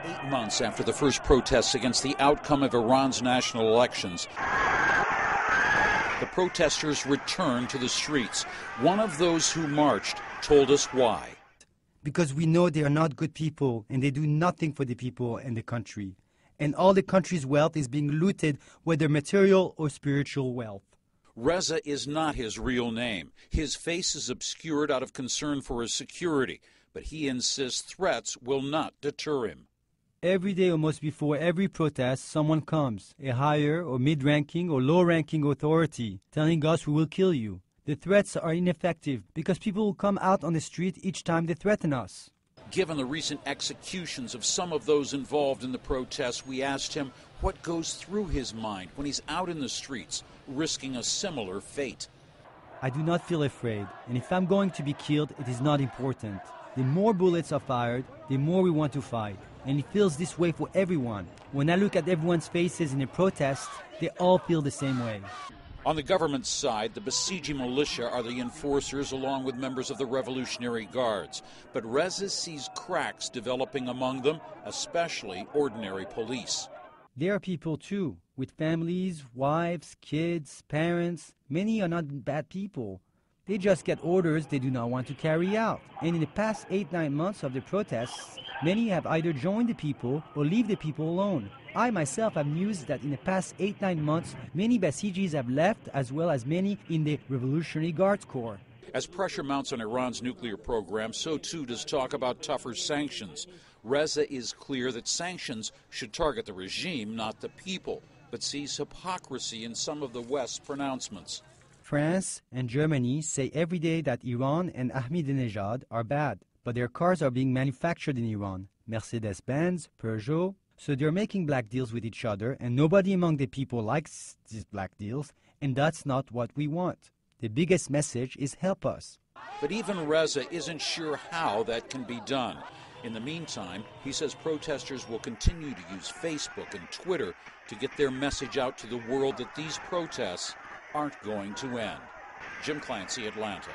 8 months after the first protests against the outcome of Iran's national elections, the protesters returned to the streets. One of those who marched told us why. Because we know they are not good people and they do nothing for the people and the country. And all the country's wealth is being looted, whether material or spiritual wealth. Reza is not his real name. His face is obscured out of concern for his security, but he insists threats will not deter him. Every day, almost before every protest, someone comes, a higher or mid-ranking or low-ranking authority, telling us we will kill you. The threats are ineffective because people will come out on the street each time they threaten us. Given the recent executions of some of those involved in the protests, we asked him what goes through his mind when he's out in the streets, risking a similar fate. I do not feel afraid, and if I'm going to be killed, it is not important. The more bullets are fired, the more we want to fight. And it feels this way for everyone. When I look at everyone's faces in a protest, they all feel the same way. On the government side, the Basiji militia are the enforcers along with members of the Revolutionary Guards. But Reza sees cracks developing among them, especially ordinary police. There are people too, with families, wives, kids, parents. Many are not bad people. They just get orders they do not want to carry out. And in the past 8-9 months of the protests, many have either joined the people or leave the people alone. I myself have news that in the past 8-9 months, many Basijis have left, as well as many in the Revolutionary Guards Corps. As pressure mounts on Iran's nuclear program, so too does talk about tougher sanctions. Reza is clear that sanctions should target the regime, not the people, but sees hypocrisy in some of the West's pronouncements. France and Germany say every day that Iran and Ahmadinejad are bad, but their cars are being manufactured in Iran. Mercedes-Benz, Peugeot. So they're making black deals with each other, and nobody among the people likes these black deals, and that's not what we want. The biggest message is help us. But even Reza isn't sure how that can be done. In the meantime, he says protesters will continue to use Facebook and Twitter to get their message out to the world that these protests aren't going to end. Jim Clancy, Atlanta.